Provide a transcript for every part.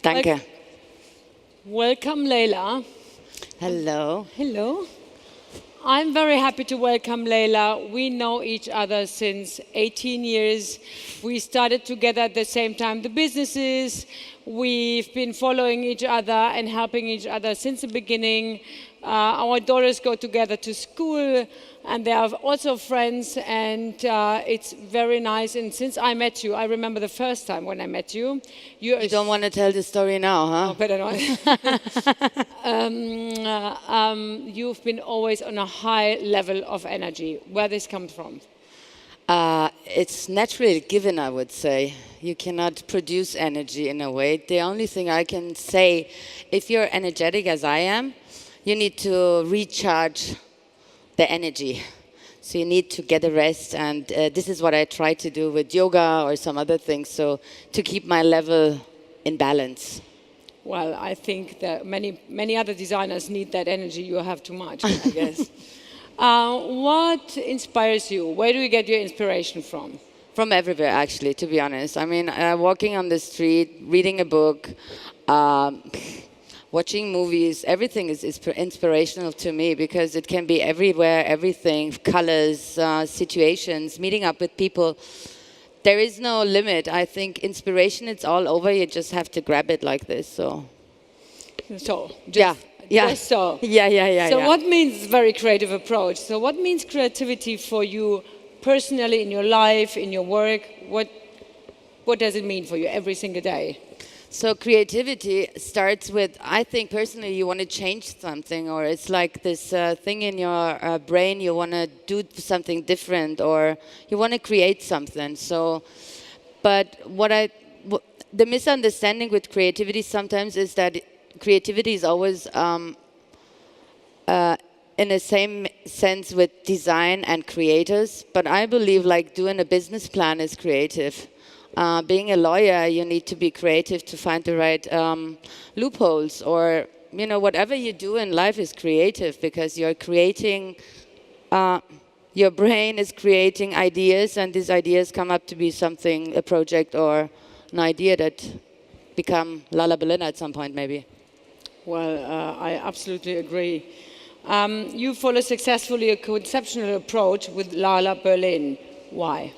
Danke. Welcome, Leyla. Hello. Hello. I'm very happy to welcome Leyla. We know each other since 18 years. We started together at the same time the businesses. We've been following each other and helping each other since the beginning. Our daughters go together to school, and they are also friends, and it's very nice. And since I met you, I remember the first time when I met you. You don't want to tell the story now, huh? Oh, better not. You've been always on a high level of energy. Where this comes from? It's naturally given, I would say. You cannot produce energy in a way. The only thing I can say, if you're energetic as I am, you need to recharge the energy. So you need to get a rest, and this is what I try to do with yoga or some other things, so to keep my level in balance. Well, I think that many other designers need that energy. You have too much, I guess. What inspires you? Where do you get your inspiration from? From everywhere, actually, to be honest. I mean, walking on the street, reading a book, watching movies, everything is inspirational to me because it can be everywhere, everything, colors, situations, meeting up with people. There is no limit. I think inspiration, it's all over. You just have to grab it like this. So so what means very creative approach? So what means creativity for you personally in your life, in your work? What does it mean for you every single day? So creativity starts with, I think personally, you want to change something, or it's like this thing in your brain, you want to do something different, or you want to create something. So, but the misunderstanding with creativity sometimes is that creativity is always in the same sense with design and creators. But I believe like doing a business plan is creative. Being a lawyer, you need to be creative to find the right loopholes, or whatever you do in life is creative because you're creating. Your brain is creating ideas, and these ideas come up to be something, a project or an idea that become Lala Berlin at some point, maybe. Well, I absolutely agree. You follow successfully a conceptual approach with Lala Berlin. Why?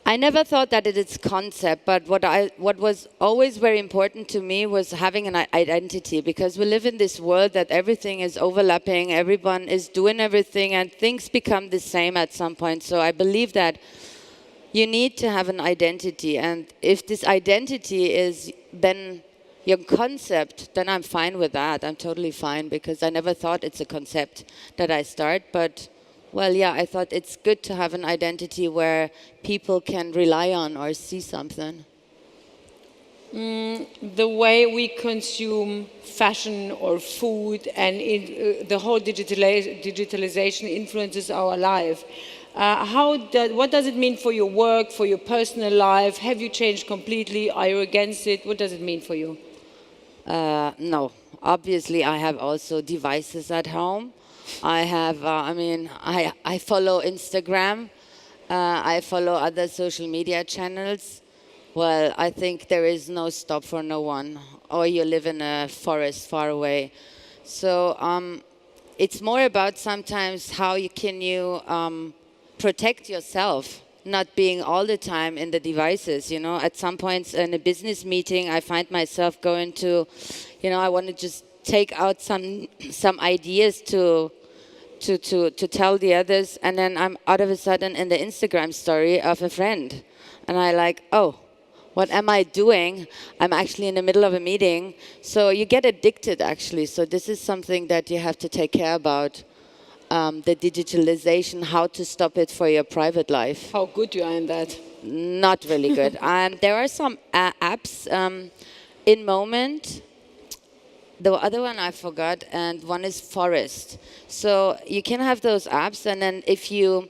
I never thought that it is concept, but what was always very important to me was having an identity, because we live in this world that everything is overlapping, everyone is doing everything, and things become the same at some point. So I believe that you need to have an identity, and if this identity is then your concept, then I'm fine with that. I'm totally fine, because I never thought it's a concept that I start, but well, yeah, I thought it's good to have an identity where people can rely on or see something. The way we consume fashion or food and the whole digitalization influences our life. What does it mean for your work, for your personal life? Have you changed completely? Are you against it? What does it mean for you? No. Obviously, I have also devices at home. I have, I follow Instagram. I follow other social media channels. Well, I think there is no stop for no one. Or you live in a forest far away. So it's more about sometimes how you protect yourself, not being all the time in the devices. At some points in a business meeting, I find myself going to, I want to just take out some ideas to tell the others, and then I'm out of a sudden in the Instagram story of a friend, and I like, oh, what am I doing? I'm actually in the middle of a meeting. So you get addicted, actually. So this is something that you have to take care about, the digitalization, how to stop it for your private life. How good you are in that? Not really good. There are some apps in Moment. The other one I forgot, and one is Forest. So you can have those apps, and then if you're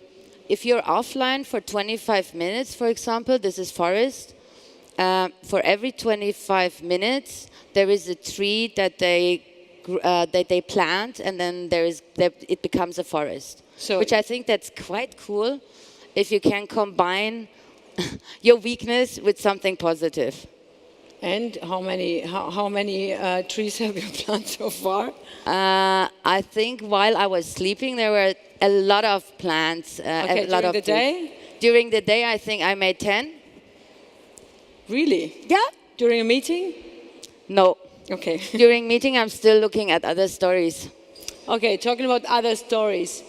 offline for 25 minutes, for example, this is Forest. For every 25 minutes, there is a tree that they plant, and then it becomes a forest. So, which I think that's quite cool, if you can combine your weakness with something positive. And how many trees have you planted so far? I think while I was sleeping, there were a lot of plants. Okay, a lot during of the trees. day? During the day, I think I made 10. Really? Yeah. During a meeting? No. Okay. During meeting, I'm still looking at other stories. Okay, talking about other stories.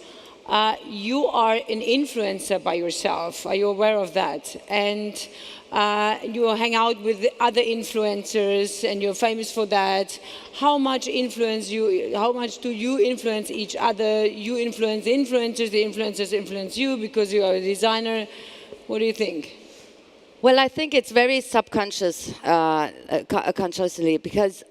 You are an influencer by yourself. Are you aware of that? And you hang out with other influencers, and you're famous for that. How much do you influence each other? You influence the influencers influence you because you are a designer. What do you think? Well, I think it's very subconscious, consciously, because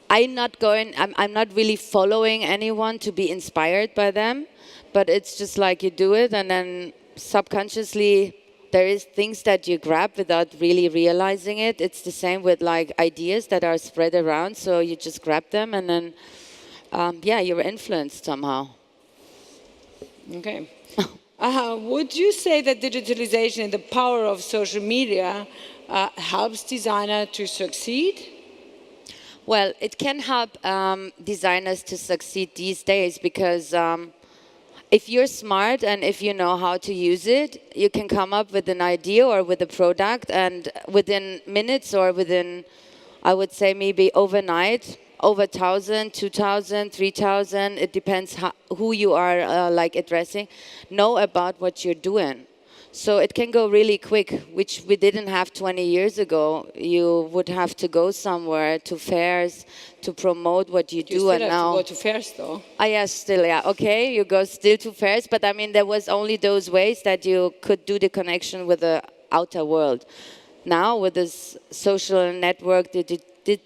I'm not really following anyone to be inspired by them, but it's just like you do it, and then subconsciously there is things that you grab without really realizing it. It's the same with like ideas that are spread around, so you just grab them, and then you're influenced somehow. Okay. Would you say that digitalization and the power of social media helps designer to succeed? Well, it can help designers to succeed these days because if you're smart and if you know how to use it, you can come up with an idea or with a product, and within minutes or within, I would say maybe overnight, over 1,000, 2,000, 3,000, it depends who you are like addressing, know about what you're doing. So it can go really quick, which we didn't have 20 years ago. You would have to go somewhere to fairs to promote what you do. You still and have now, to go to fairs, though. yes, still, yeah. Okay, you go still to fairs, but I mean, there was only those ways that you could do the connection with the outer world. Now, with this social network, the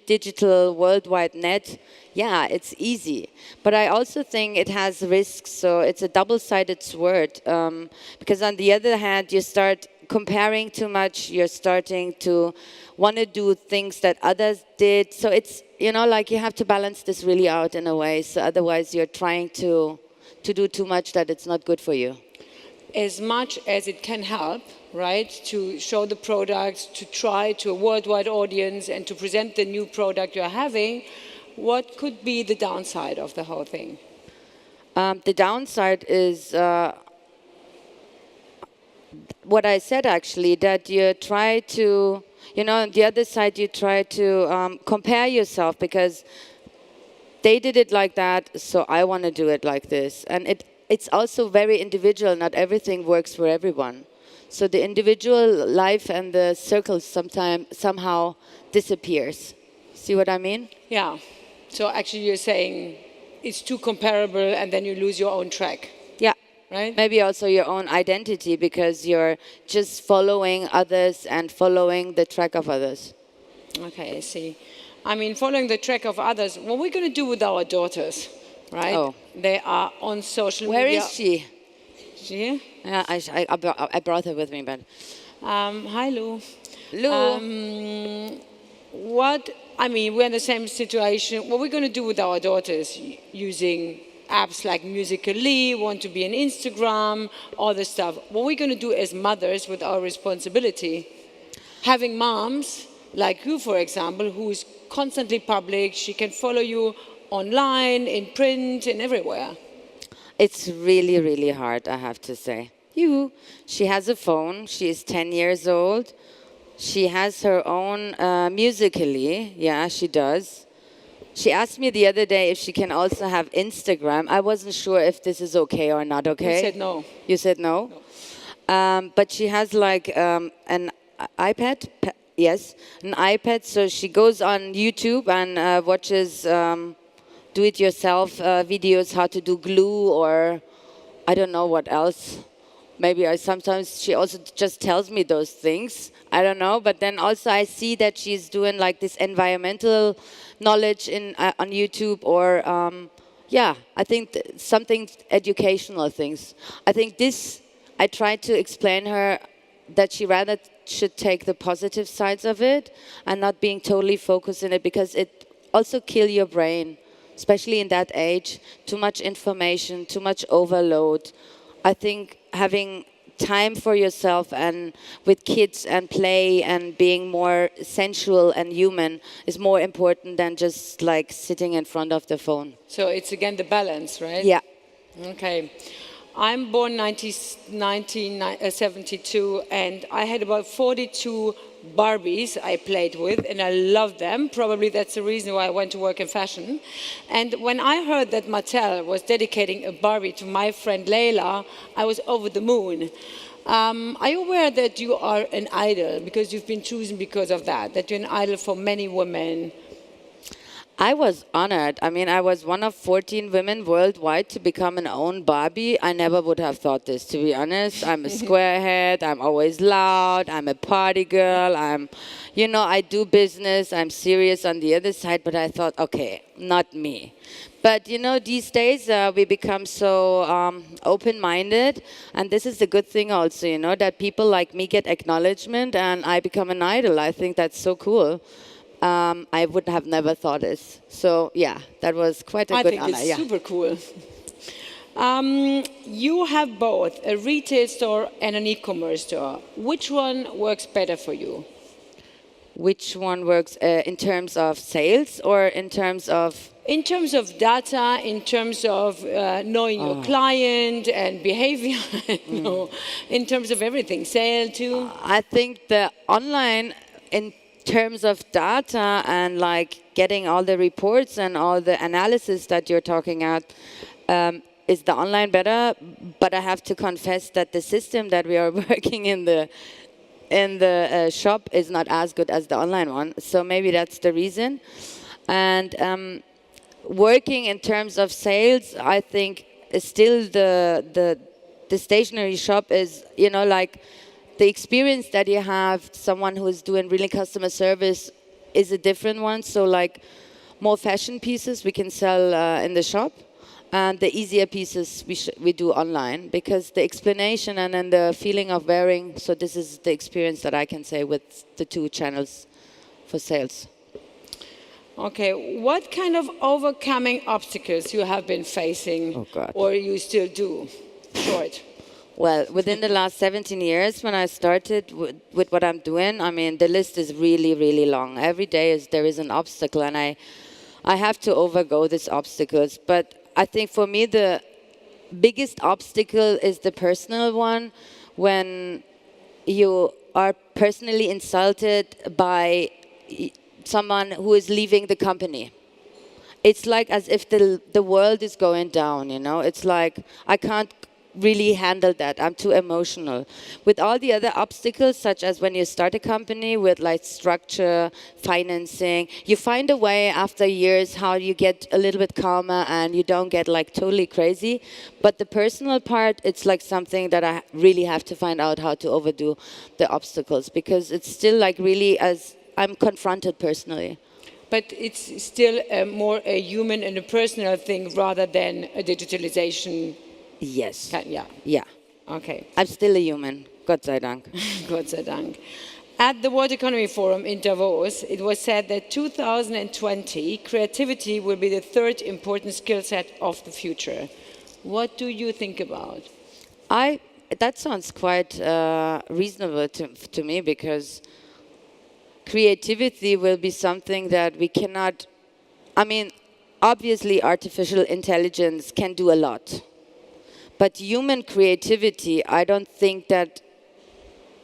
digital worldwide net, yeah, it's easy. But I also think it has risks, so it's a double-sided sword. Because on the other hand, you start comparing too much, you're starting to want to do things that others did. So it's, like you have to balance this really out in a way, so otherwise you're trying to do too much that it's not good for you. As much as it can help, right, to show the products, to try to a worldwide audience and to present the new product you're having, what could be the downside of the whole thing? The downside is what I said actually, that you try to, on the other side you try to compare yourself because they did it like that, so I want to do it like this. And it's also very individual, not everything works for everyone. So the individual life and the circle somehow disappears. See what I mean? Yeah. So actually you're saying it's too comparable and then you lose your own track. Yeah. Right? Maybe also your own identity because you're just following others and following the track of others. Okay, I see. I mean, following the track of others, what we're going to do with our daughters, right? Oh. They are on social Where media. is she? She? Yeah, I brought her with me, but... Hi, Lou. Lou. We're in the same situation. What we're going to do with our daughters using apps like Musical.ly, want to be on Instagram, all this stuff. What we're going to do as mothers with our responsibility, having moms like you, for example, who is constantly public, she can follow you online, in print, and everywhere. It's really, really hard, I have to say. She has a phone. She is 10 years old. She has her own Musical.ly. Yeah, she does. She asked me the other day if she can also have Instagram. I wasn't sure if this is okay or not okay. You said no. You said no? No. But she has like an iPad. Yes, an iPad. So she goes on YouTube and watches do-it-yourself videos, how to do glue, or I don't know what else. Maybe sometimes she also just tells me those things. I don't know. But then also I see that she's doing like this environmental knowledge on YouTube, or I think something educational things. I think I try to explain her that she rather should take the positive sides of it and not being totally focused in it, because it also kills your brain, especially in that age. Too much information, too much overload. I think having time for yourself and with kids and play and being more sensual and human is more important than just like sitting in front of the phone. So it's again the balance, right? Yeah. Okay. I'm born 1972, and I had about 42 Barbies I played with, and I loved them. Probably that's the reason why I went to work in fashion. And when I heard that Mattel was dedicating a Barbie to my friend Leyla, I was over the moon. Are you aware that you are an idol, because you've been chosen because of that you're an idol for many women? I was honored. I mean, I was one of 14 women worldwide to become an own Barbie. I never would have thought this, to be honest. I'm a squarehead. I'm always loud. I'm a party girl. I do business. I'm serious on the other side. But I thought, okay, not me. But, these days we become so open-minded. And this is the good thing also, that people like me get acknowledgement and I become an idol. I think that's so cool. I would have never thought this. So, yeah, that was quite a good honor. I think it's super cool. You have both a retail store and an e-commerce store. Which one works better for you? Which one works in terms of sales or in terms of... In terms of data, in terms of knowing your client and behavior, in terms of everything, sale too? I think the online, in terms of data and like getting all the reports and all the analysis that you're talking about, is the online better? But I have to confess that the system that we are working in the shop is not as good as the online one. So maybe that's the reason. And working in terms of sales, I think still the stationery shop is, like the experience that you have, someone who is doing really customer service is a different one. So like more fashion pieces we can sell in the shop, and the easier pieces we do online, because the explanation and then the feeling of wearing, so this is the experience that I can say with the two channels for sales. Okay, what kind of overcoming obstacles you have been facing, or you still do? Short. Well, within the last 17 years, when I started with what I'm doing, I mean, the list is really, really long. Every day there is an obstacle, and I have to overgo these obstacles. But I think for me, the biggest obstacle is the personal one, when you are personally insulted by someone who is leaving the company. It's like as if the world is going down, It's like I can't really handle that. I'm too emotional. With all the other obstacles, such as when you start a company with like structure, financing, you find a way after years how you get a little bit calmer and you don't get like totally crazy. But the personal part, it's like something that I really have to find out how to overdo the obstacles, because it's still like really as I'm confronted personally. But it's still more a human and a personal thing rather than a digitalization. Yes. Yeah. Yeah. Okay. I'm still a human, Gott sei Dank. Gott sei Dank. At the World Economy Forum in Davos, it was said that 2020, creativity will be the third important skill set of the future. What do you think about? That sounds quite reasonable to me, because creativity will be something that we cannot... I mean, obviously artificial intelligence can do a lot. But human creativity, I don't think that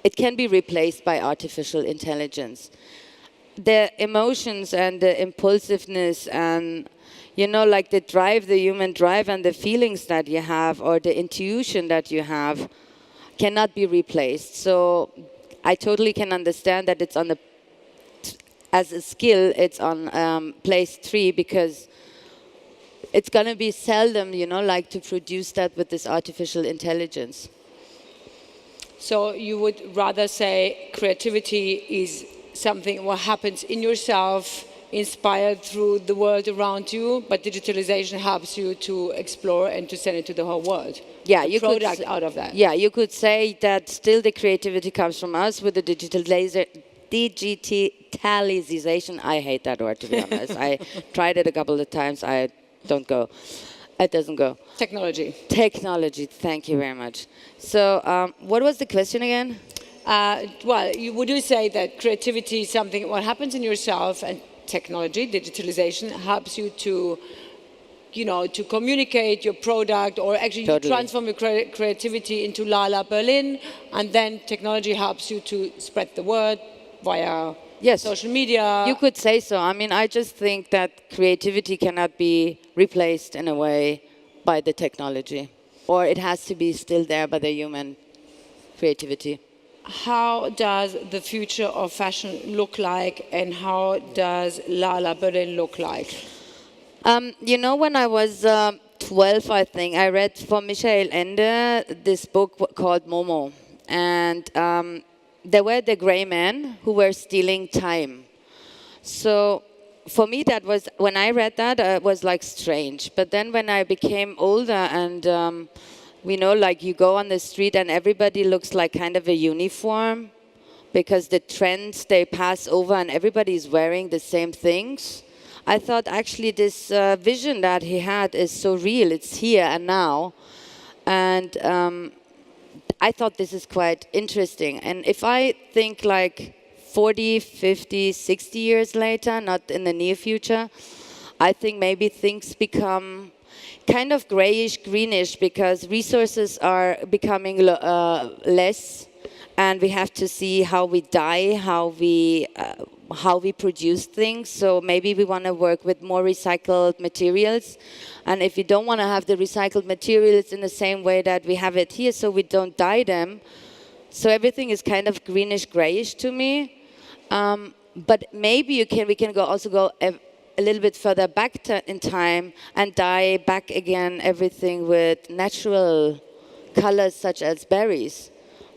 it can be replaced by artificial intelligence. The emotions and the impulsiveness and, like the drive, the human drive and the feelings that you have, or the intuition that you have, cannot be replaced. So I totally can understand that it's as a skill, it's on place 3, because it's going to be seldom, like to produce that with this artificial intelligence. So you would rather say creativity is something what happens in yourself, inspired through the world around you, but digitalization helps you to explore and to send it to the whole world. Yeah, you could product out of that. Yeah, you could say that still the creativity comes from us with the digitalization. I hate that word, to be honest. I tried it a couple of times. I don't go. It doesn't go. Technology. Technology, thank you very much. So what was the question again? Well, would you say that creativity is something, what happens in yourself, and technology, digitalization, helps you to, to communicate your product, or actually Totally. you transform your creativity into Lala Berlin, and then technology helps you to spread the word via social media? You could say so. I mean, I just think that creativity cannot be replaced in a way by the technology, or it has to be still there by the human creativity. How does the future of fashion look like, and how does Lala Berlin look like? When I was 12, I think, I read from Michael Ende this book called Momo. And there were the gray men who were stealing time. So for me, that was, when I read that, it was like strange. But then when I became older and like you go on the street and everybody looks like kind of a uniform because the trends, they pass over and everybody's wearing the same things. I thought actually this vision that he had is so real. It's here and now. And I thought this is quite interesting. And if I think like 40, 50, 60 years later, not in the near future, I think maybe things become kind of grayish, greenish, because resources are becoming less, and we have to see how we dye, how we produce things. So maybe we want to work with more recycled materials, and if we don't want to have the recycled materials in the same way that we have it here, so we don't dye them. So everything is kind of greenish, grayish to me. But maybe we can also go a little bit further back in time and dye back again everything with natural colors such as berries.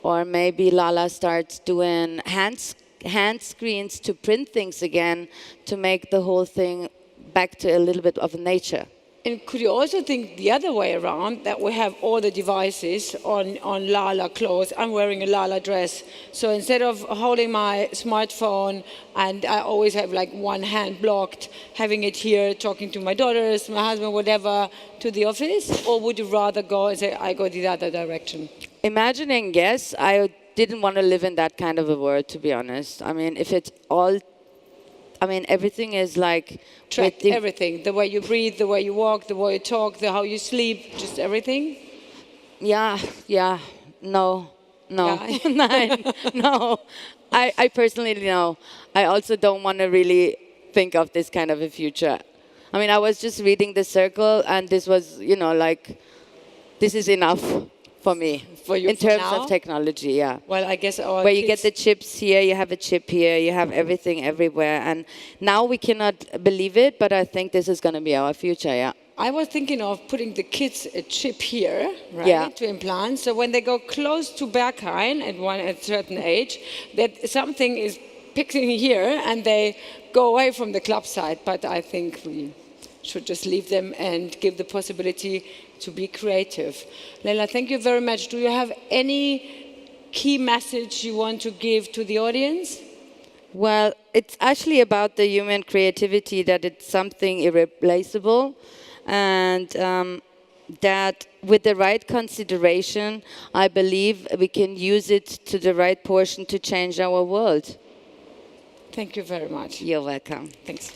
Or maybe Lala starts doing hand screens to print things again to make the whole thing back to a little bit of nature. And could you also think the other way around, that we have all the devices on Lala clothes? I'm wearing a Lala dress. So instead of holding my smartphone, and I always have like one hand blocked, having it here, talking to my daughters, my husband, whatever, to the office? Or would you rather go and say, I go the other direction? Imagining, yes, I didn't want to live in that kind of a world, to be honest. I mean, if it's all, everything is like... Track everything, the way you breathe, the way you walk, the way you talk, how you sleep, just everything? Yeah, no. Yeah. No. I personally, no. I also don't want to really think of this kind of a future. I mean, I was just reading The Circle, and this was, this is enough for me. For you, in terms now? of technology, yeah. Well, I guess our where you get the chips here, you have a chip here, you have everything everywhere. And now we cannot believe it, but I think this is going to be our future, yeah. I was thinking of putting the kids a chip here, right, yeah. to implant. So when they go close to Berghain at a certain age, that something is picking here and they go away from the club side. But I think we should just leave them and give the possibility to be creative. Leyla, thank you very much. Do you have any key message you want to give to the audience? Well, it's actually about the human creativity, that it's something irreplaceable, and that with the right consideration, I believe we can use it to the right portion to change our world. Thank you very much. You're welcome. Thanks.